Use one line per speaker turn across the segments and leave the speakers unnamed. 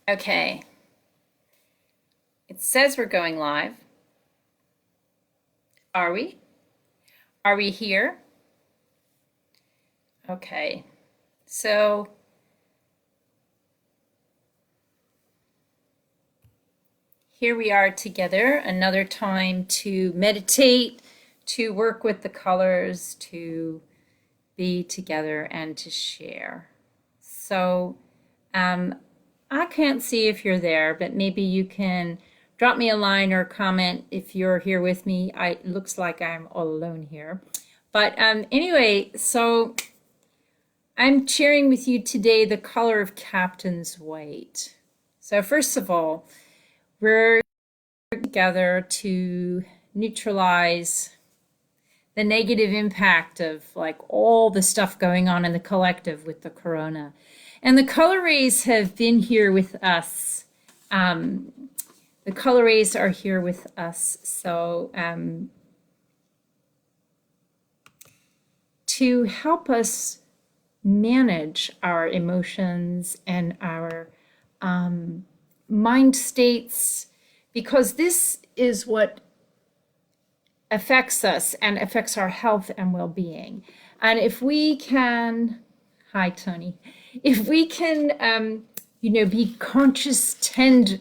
Okay, it says we're going live. Are we? Are we here? Okay, so here we are together, another time to meditate, to work with the colors, to be together and to share. So I can't see if you're there, but maybe you can drop me a line or comment if you're here with me. It looks like I'm all alone here. But anyway, so I'm sharing with you today the color of Captain's White. So first of all, we're together to neutralize the negative impact of like all the stuff going on in the collective with the corona. And the color rays have been here with us. The color rays are here with us. So to help us manage our emotions and our mind states, because this is what affects us and affects our health and well-being. And if we can, hi Tony, if we can, be conscious, tend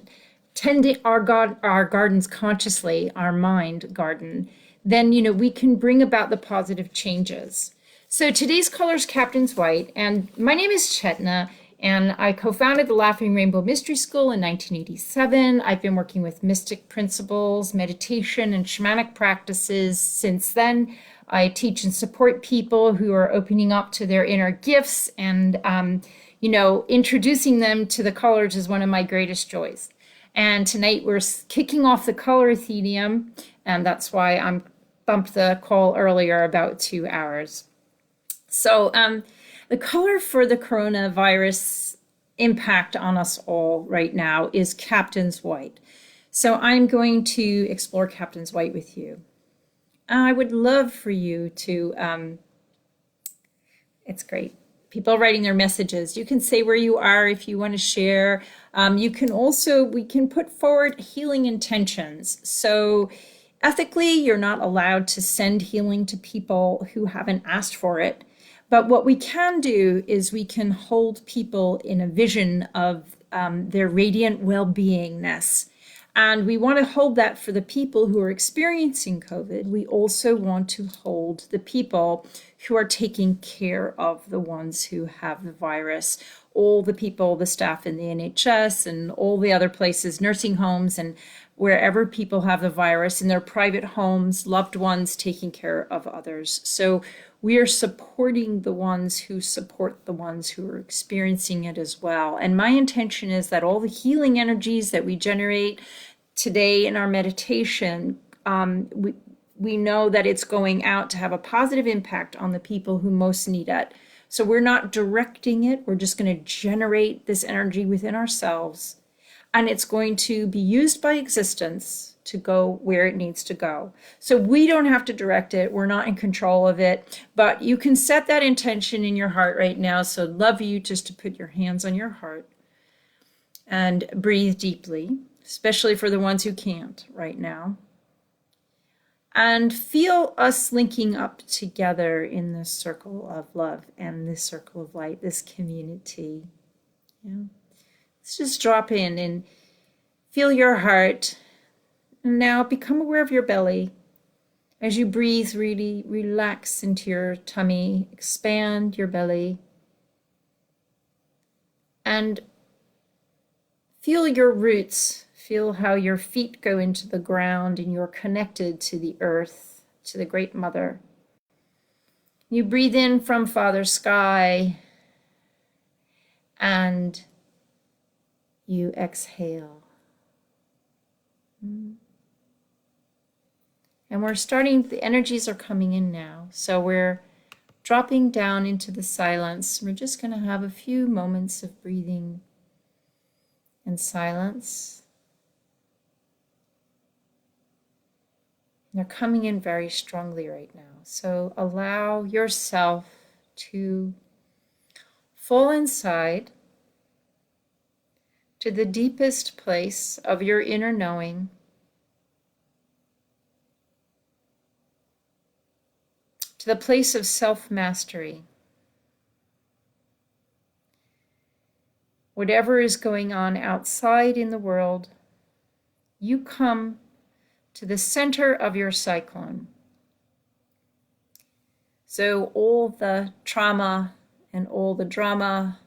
our gardens consciously, our mind garden, then we can bring about the positive changes. So today's color is Captain's White, and my name is Chetna, and I co-founded the Laughing Rainbow Mystery School in 1987. I've been working with mystic principles, meditation, and shamanic practices since then. I teach and support people who are opening up to their inner gifts, and introducing them to the colors is one of my greatest joys. And tonight we're kicking off the Colour Athenaeum, and that's why I bumped the call earlier about 2 hours. So the color for the coronavirus impact on us all right now is Captain's White. So I'm going to explore Captain's White with you. I would love for you to, it's great. People writing their messages. You can say where you are if you want to share. We can put forward healing intentions. So ethically, you're not allowed to send healing to people who haven't asked for it. But what we can do is we can hold people in a vision of their radiant well-beingness. And we want to hold that for the people who are experiencing COVID. We also want to hold the people who are taking care of the ones who have the virus, all the people, the staff in the NHS and all the other places, nursing homes and wherever people have the virus in their private homes, loved ones taking care of others. So we are supporting the ones who support the ones who are experiencing it as well. And my intention is that all the healing energies that we generate today in our meditation, we know that it's going out to have a positive impact on the people who most need it. So we're not directing it. We're just going to generate this energy within ourselves. And it's going to be used by existence to go where it needs to go. So we don't have to direct it. We're not in control of it, but you can set that intention in your heart right now. So I'd love you just to put your hands on your heart and breathe deeply, especially for the ones who can't right now. And feel us linking up together in this circle of love and this circle of light, this community. Yeah. Let's just drop in and feel your heart. And now become aware of your belly. As you breathe, really relax into your tummy, expand your belly. And feel your roots. Feel how your feet go into the ground and you're connected to the earth, to the Great Mother. You breathe in from Father Sky and you exhale. And we're starting, the energies are coming in now. So we're dropping down into the silence. We're just going to have a few moments of breathing and silence. They're coming in very strongly right now. So allow yourself to fall inside to the deepest place of your inner knowing, to the place of self-mastery. Whatever is going on outside in the world, you come to the center of your cyclone. So all the trauma and all the drama,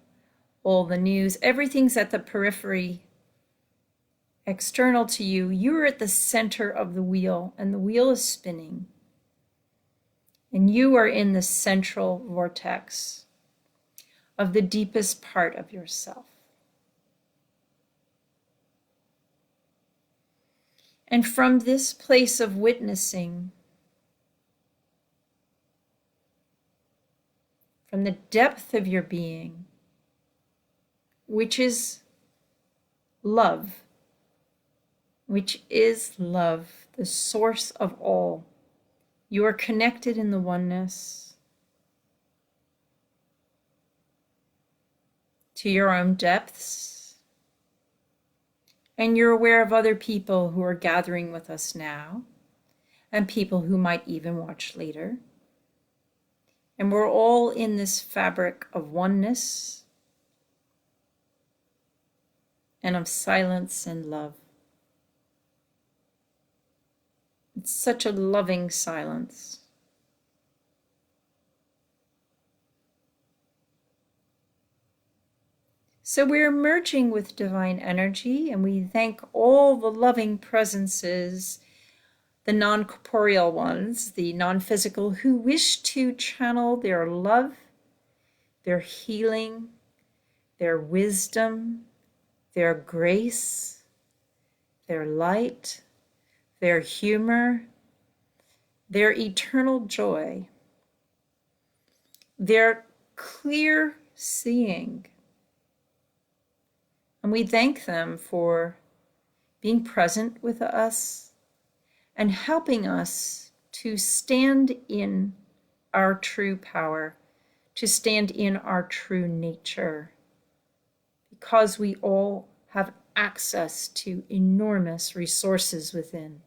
all the news, everything's at the periphery, external to you. You're at the center of the wheel, and the wheel is spinning. And you are in the central vortex of the deepest part of yourself. And from this place of witnessing, from the depth of your being, which is love, the source of all, you are connected in the oneness to your own depths. And you're aware of other people who are gathering with us now, and people who might even watch later. And we're all in this fabric of oneness and of silence and love. It's such a loving silence. So we're merging with divine energy, and we thank all the loving presences, the non-corporeal ones, the non-physical, who wish to channel their love, their healing, their wisdom, their grace, their light, their humor, their eternal joy, their clear seeing. And we thank them for being present with us and helping us to stand in our true power, to stand in our true nature, because we all have access to enormous resources within.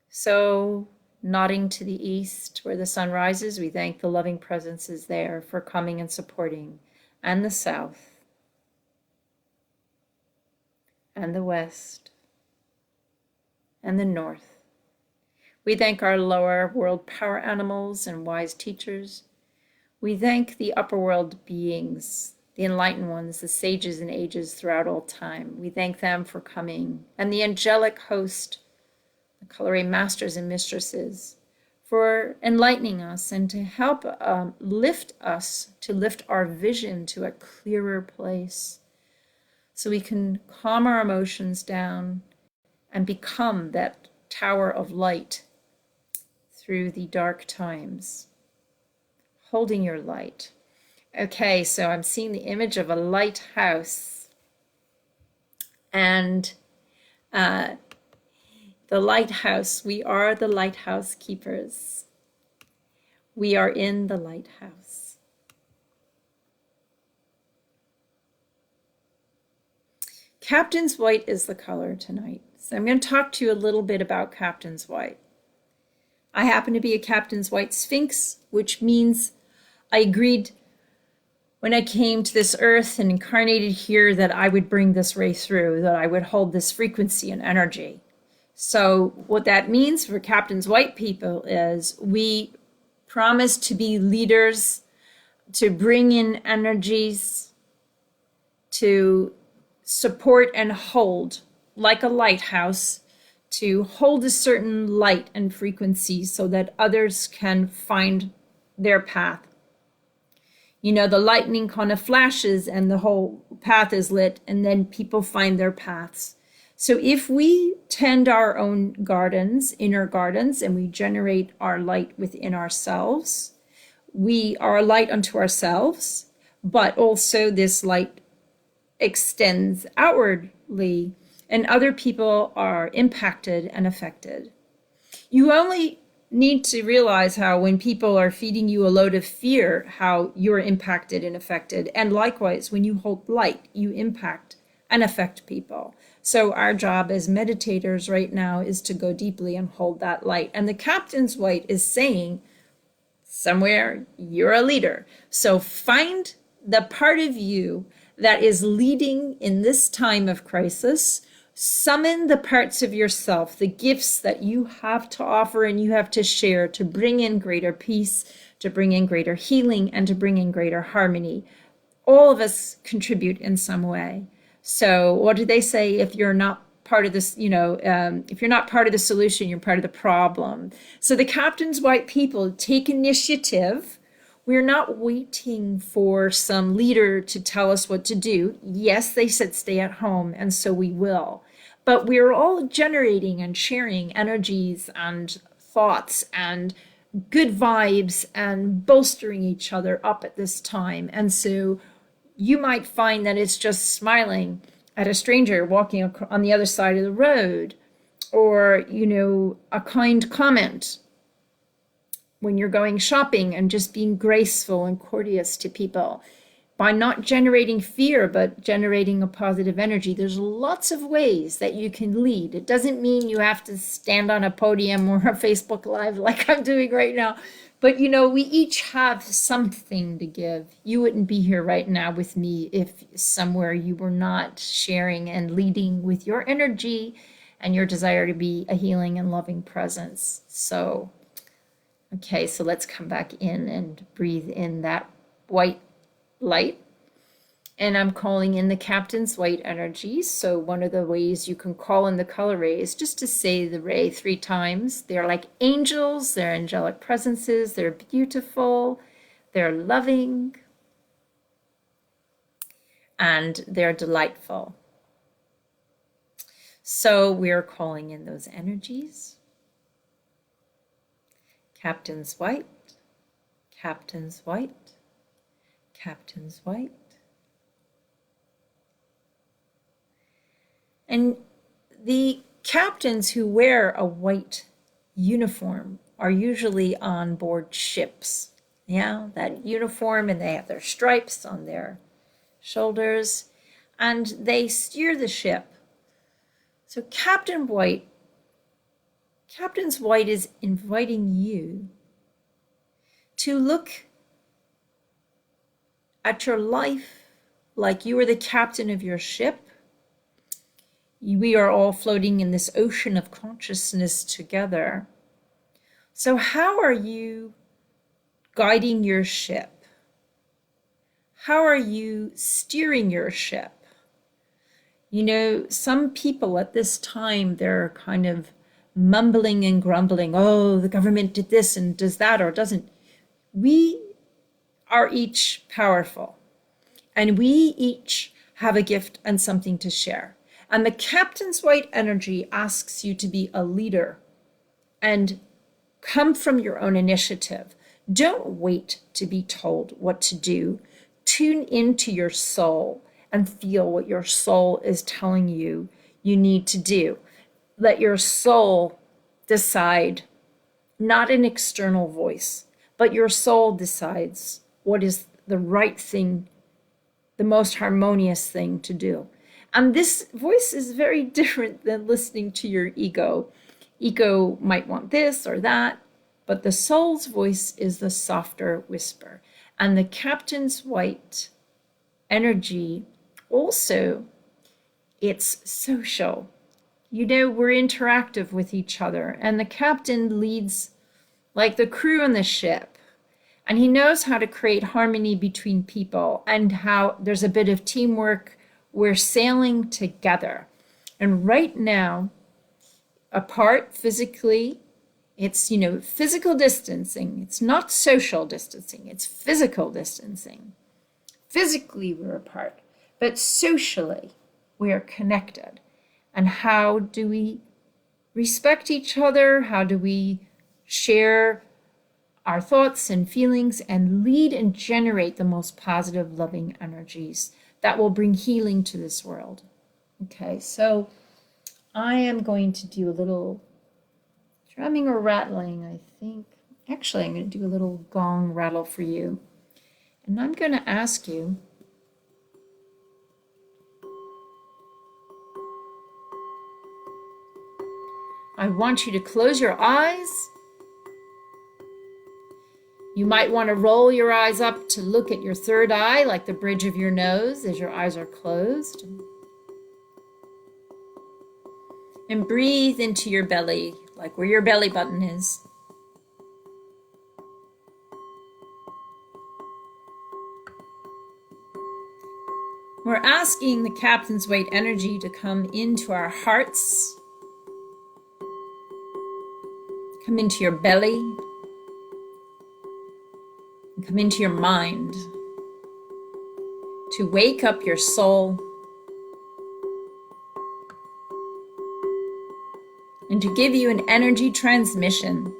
So, nodding to the east where the sun rises, we thank the loving presences there for coming and supporting, and the south, and the west, and the north. We thank our lower world power animals and wise teachers. We thank the upper world beings, the enlightened ones, the sages and ages throughout all time. We thank them for coming, and the angelic host, the Colour masters and mistresses, for enlightening us and to help lift our vision to a clearer place, so we can calm our emotions down and become that tower of light through the dark times, holding your light. Okay, so I'm seeing the image of a lighthouse, and the lighthouse, we are the lighthouse keepers. We are in the lighthouse. Captain's White is the color tonight. So I'm going to talk to you a little bit about Captain's White. I happen to be a Captain's White Sphinx, which means I agreed when I came to this earth and incarnated here that I would bring this ray through, that I would hold this frequency and energy. So what that means for Captain's White people is we promise to be leaders, to bring in energies, to support and hold, like a lighthouse, to hold a certain light and frequency so that others can find their path. You know, the lightning kind of flashes and the whole path is lit, and then people find their paths. So if we tend our own gardens, inner gardens, and we generate our light within ourselves, we are a light unto ourselves, but also this light extends outwardly, and other people are impacted and affected. You only need to realize how when people are feeding you a load of fear, how you're impacted and affected. And likewise, when you hold light, you impact and affect people. So our job as meditators right now is to go deeply and hold that light. And the captain's white is saying, somewhere you're a leader. So find the part of you that is leading in this time of crisis. Summon the parts of yourself, the gifts that you have to offer and you have to share to bring in greater peace, to bring in greater healing, and to bring in greater harmony. All of us contribute in some way. So what do they say? If you're not part of this, if you're not part of the solution, you're part of the problem. So the captain's white people take initiative. We're not waiting for some leader to tell us what to do. Yes, they said stay at home, and so we will. But we're all generating and sharing energies and thoughts and good vibes and bolstering each other up at this time. And so you might find that it's just smiling at a stranger walking on the other side of the road, or, a kind comment when you're going shopping, and just being graceful and courteous to people by not generating fear, but generating a positive energy. There's lots of ways that you can lead. It doesn't mean you have to stand on a podium or a Facebook Live like I'm doing right now. But, we each have something to give. You wouldn't be here right now with me if somewhere you were not sharing and leading with your energy and your desire to be a healing and loving presence. So, okay, so let's come back in and breathe in that white light. And I'm calling in the captain's white energy. So one of the ways you can call in the color ray is just to say the ray 3 times. They're like angels, they're angelic presences, they're beautiful, they're loving, and they're delightful. So we're calling in those energies. Captain's white, captain's white, captain's white. And the captains who wear a white uniform are usually on board ships. Yeah, that uniform, and they have their stripes on their shoulders, and they steer the ship. So Captain's White is inviting you to look at your life like you are the captain of your ship. We are all floating in this ocean of consciousness together. So how are you guiding your ship? How are you steering your ship? Some people at this time, they're kind of mumbling and grumbling. Oh, the government did this and does that or doesn't. We are each powerful, and we each have a gift and something to share. And the captain's white energy asks you to be a leader and come from your own initiative. Don't wait to be told what to do. Tune into your soul and feel what your soul is telling you you need to do. Let your soul decide, not an external voice, but your soul decides what is the right thing, the most harmonious thing to do. And this voice is very different than listening to your ego. Ego might want this or that, but the soul's voice is the softer whisper. And the captain's white energy also, it's social. We're interactive with each other, and the captain leads like the crew on the ship. And he knows how to create harmony between people and how there's a bit of teamwork. We're sailing together. And right now, apart physically, it's, physical distancing. It's not social distancing. It's physical distancing. Physically, we're apart, but socially, we are connected. And how do we respect each other? How do we share our thoughts and feelings and lead and generate the most positive, loving energies that will bring healing to this world? Okay, so I am going to do a little Drumming or rattling, I think. Actually, I'm going to do a little gong rattle for you. And I'm going to ask you, I want you to close your eyes. You might want to roll your eyes up to look at your third eye, like the bridge of your nose as your eyes are closed. And breathe into your belly, like where your belly button is. We're asking the captain's weight energy to come into our hearts, come into your belly, and come into your mind, to wake up your soul, and to give you an energy transmission.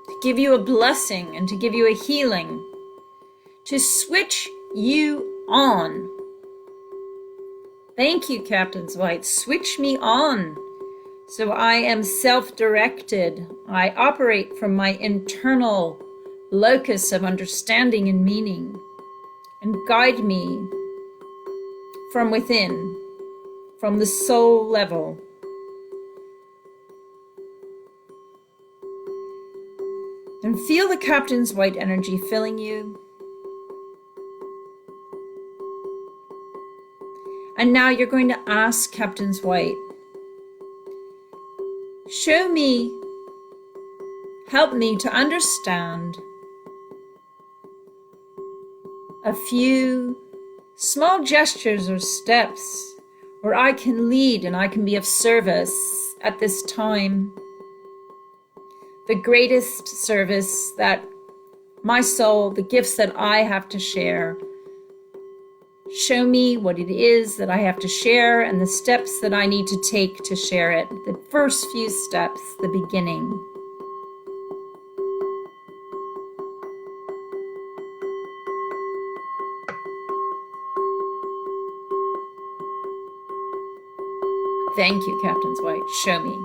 To give you a blessing and to give you a healing, to switch you on. Thank you, Captain's White. Switch me on so I am self-directed. I operate from my internal locus of understanding and meaning, and guide me from within, from the soul level. And feel the Captain's White energy filling you. And now you're going to ask Captain's White, show me, help me to understand a few small gestures or steps where I can lead and I can be of service at this time. The greatest service that my soul, the gifts that I have to share. Show me what it is that I have to share and the steps that I need to take to share it. The first few steps, the beginning. Thank you, Captain's White. Show me.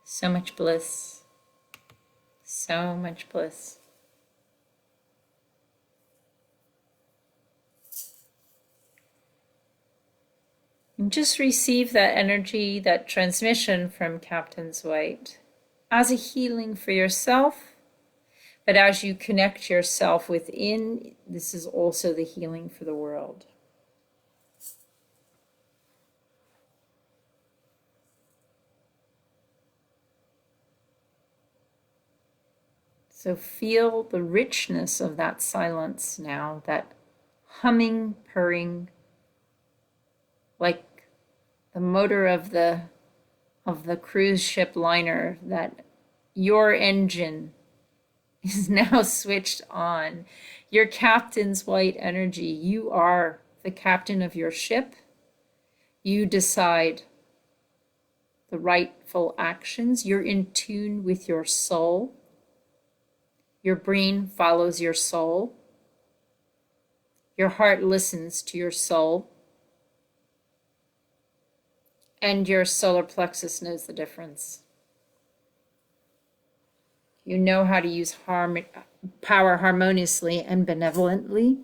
So much bliss. So much bliss. And just receive that energy, that transmission from Captain's White as a healing for yourself. But as you connect yourself within, this is also the healing for the world. So feel the richness of that silence now, that humming, purring, like the motor of the cruise ship liner, that your engine is now switched on. Your Captain's White energy. You are the captain of your ship. You decide the rightful actions. You're in tune with your soul. Your brain follows your soul. Your heart listens to your soul. And your solar plexus knows the difference. You know how to use power harmoniously and benevolently.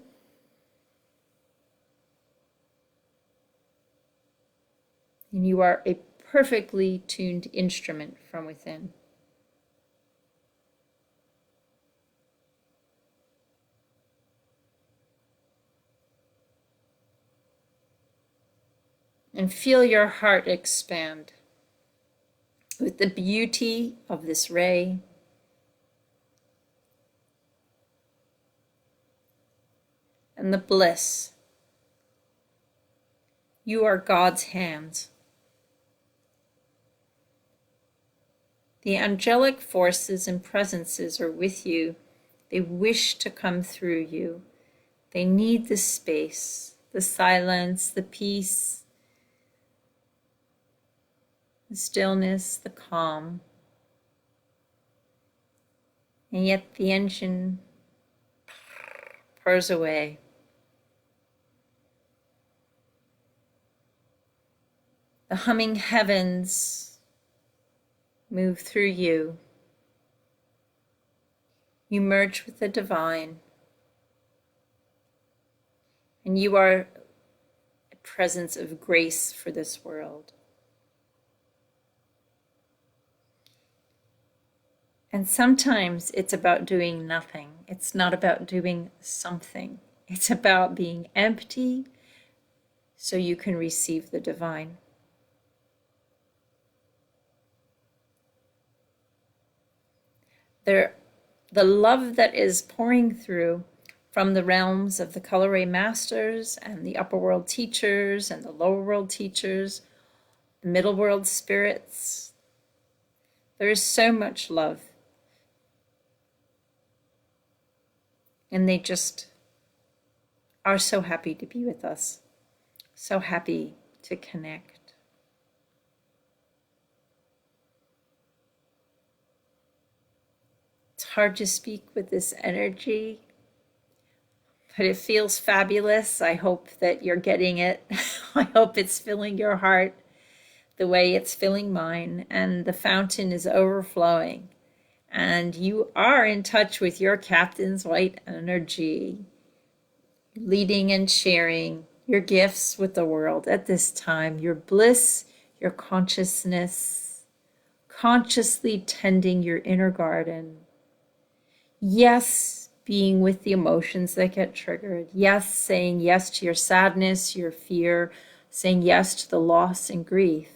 And you are a perfectly tuned instrument from within. And feel your heart expand with the beauty of this ray. And the bliss. You are God's hands. The angelic forces and presences are with you. They wish to come through you. They need the space, the silence, the peace, the stillness, the calm. And yet the engine purrs away. The humming heavens move through you. You merge with the divine. And you are a presence of grace for this world. And sometimes it's about doing nothing. It's not about doing something. It's about being empty so you can receive the divine. The love that is pouring through from the realms of the Colour Ray masters and the upper world teachers and the lower world teachers, the middle world spirits. There is so much love. And they just are so happy to be with us, so happy to connect. It's hard to speak with this energy, but it feels fabulous. I hope that you're getting it. I hope it's filling your heart the way it's filling mine, and the fountain is overflowing. And you are in touch with your captain's white energy, leading and sharing your gifts with the world at this time, your bliss, your consciousness, consciously tending your inner garden. Yes, being with the emotions that get triggered. Yes, saying yes to your sadness, your fear, saying yes to the loss and grief,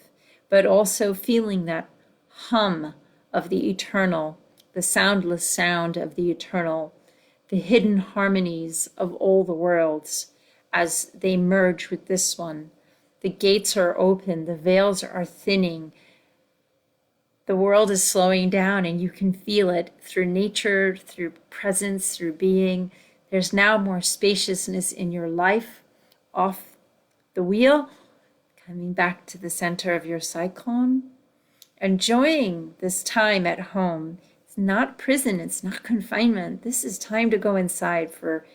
but also feeling that hum of the eternal, the soundless sound of the eternal, the hidden harmonies of all the worlds as they merge with this one. The gates are open, the veils are thinning, the world is slowing down, and you can feel it through nature, through presence, through being. There's now more spaciousness in your life, off the wheel, coming back to the center of your cyclone, enjoying this time at home. It's not prison, it's not confinement. This is time to go inside for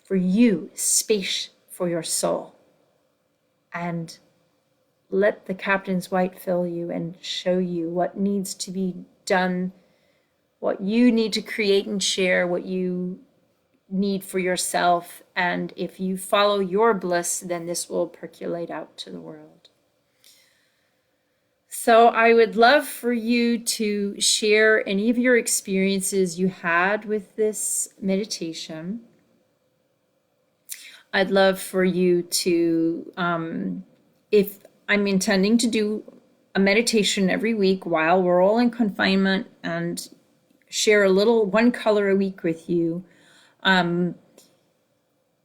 you, space for your soul. And let the captain's white fill you and show you what needs to be done, what you need to create and share, what you need for yourself. And if you follow your bliss, then this will percolate out to the world. So I would love for you to share any of your experiences you had with this meditation. I'd love for you to, if I'm intending to do a meditation every week while we're all in confinement, and share a little, one color a week with you.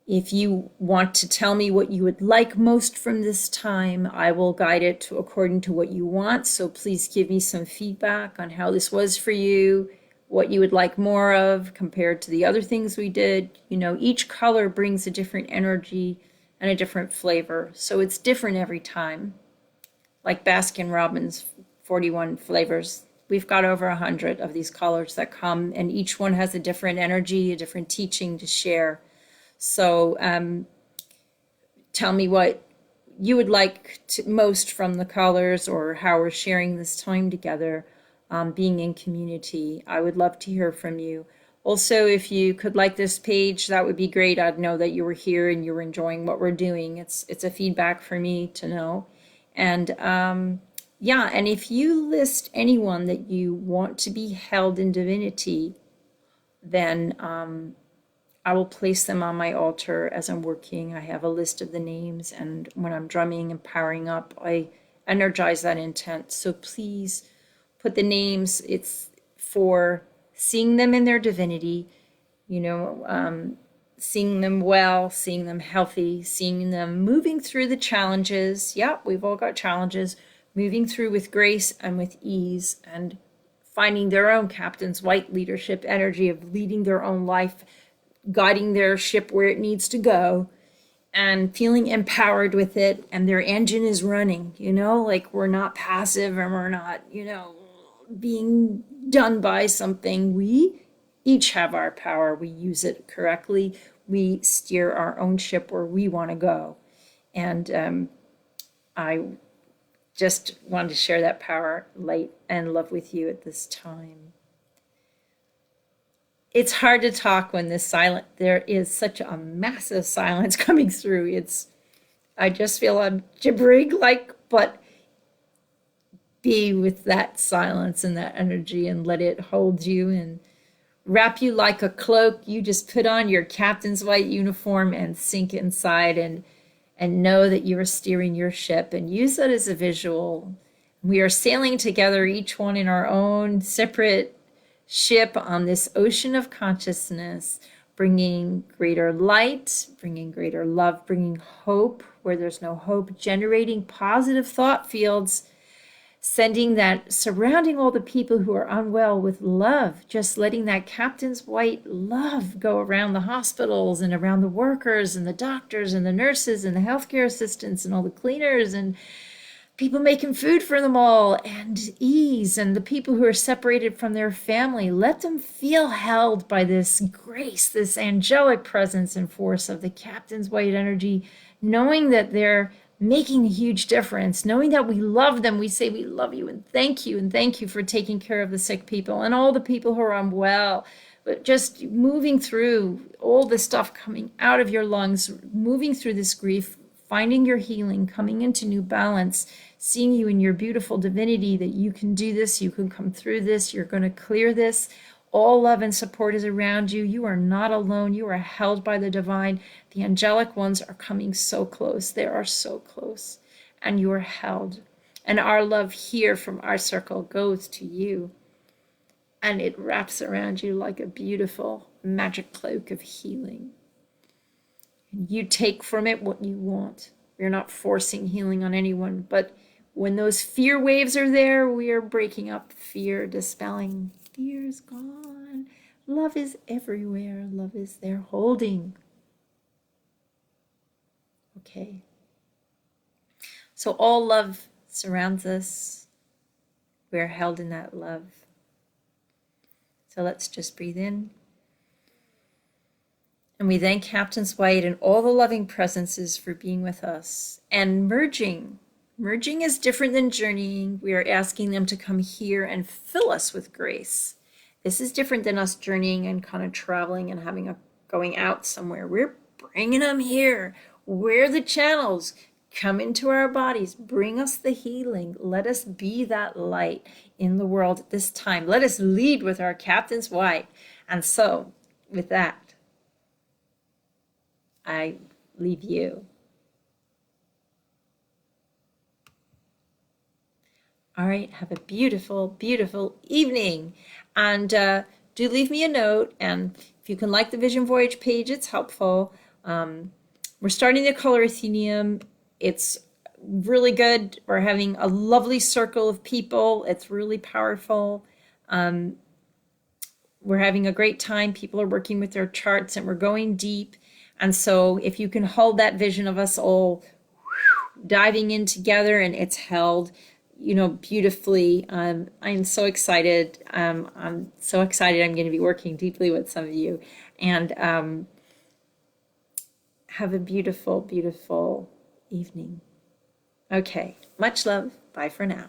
If you want to tell me what you would like most from this time, I will guide it according to what you want. So please give me some feedback on how this was for you, what you would like more of compared to the other things we did. You know, each color brings a different energy and a different flavor. So it's different every time. Like Baskin-Robbins, 41 flavors. We've got over 100 of these colors that come, and each one has a different energy, a different teaching to share. So tell me what you would like most from the colors, or how we're sharing this time together, being in community. I would love to hear from you. Also, if you could like this page, that would be great. I'd know that you were here and you were enjoying what we're doing. It's a feedback for me to know. And yeah, and if you list anyone that you want to be held in divinity, then I will place them on my altar as I'm working. I have a list of the names, and when I'm drumming and powering up, I energize that intent. So please put the names. It's for seeing them in their divinity, seeing them well, seeing them healthy, seeing them moving through the challenges. Yeah, we've all got challenges, moving through with grace and with ease, and finding their own captain's white leadership energy of leading their own life, guiding their ship where it needs to go, and feeling empowered with it, and their engine is running, like we're not passive and we're not, being done by something. We each have our power. We use it correctly. We steer our own ship where we want to go. And I just wanted to share that power, light, and love with you at this time. It's hard to talk when there is such a massive silence coming through. I just feel I'm gibbering, but be with that silence and that energy and let it hold you and wrap you like a cloak. You just put on your captain's white uniform and sink inside and know that you are steering your ship, and use that as a visual. We are sailing together, each one in our own separate ship on this ocean of consciousness, bringing greater light, bringing greater love, bringing hope where there's no hope, generating positive thought fields, surrounding all the people who are unwell with love, just letting that captain's white love go around the hospitals and around the workers and the doctors and the nurses and the healthcare assistants and all the cleaners and people making food for them all, and ease, and the people who are separated from their family. Let them feel held by this grace, this angelic presence and force of the captain's white energy, knowing that they're making a huge difference, knowing that we love them. We say we love you and thank you for taking care of the sick people and all the people who are unwell. But just moving through all the stuff coming out of your lungs, moving through this grief, finding your healing, coming into new balance, seeing you in your beautiful divinity, that you can do this, you can come through this, you're going to clear this. All love and support is around you. You are not alone. You are held by the divine. The angelic ones are coming so close. They are so close. And you are held. And our love here from our circle goes to you. And it wraps around you like a beautiful magic cloak of healing. And you take from it what you want. We're not forcing healing on anyone. But when those fear waves are there, we are breaking up fear, dispelling. Fear is gone. Love is everywhere. Love is there holding. Okay. So all love surrounds us. We're held in that love. So let's just breathe in. And we thank Captain's White and all the loving presences for being with us. And merging. Merging is different than journeying. We are asking them to come here and fill us with grace. This is different than us journeying and kind of traveling and going out somewhere. We're bringing them here. We're the channels. Come into our bodies. Bring us the healing. Let us be that light in the world at this time. Let us lead with our Captain's White. And so, with that, I leave you. All right, have a beautiful, beautiful evening. And do leave me a note. And if you can like the Vision Voyage page, it's helpful. We're starting the Colour Athenaeum. It's really good. We're having a lovely circle of people. It's really powerful. We're having a great time. People are working with their charts and we're going deep. And so if you can hold that vision of us all diving in together, and it's held, beautifully. I'm so excited. I'm so excited. I'm going to be working deeply with some of you, and have a beautiful, beautiful evening. Okay. Much love. Bye for now.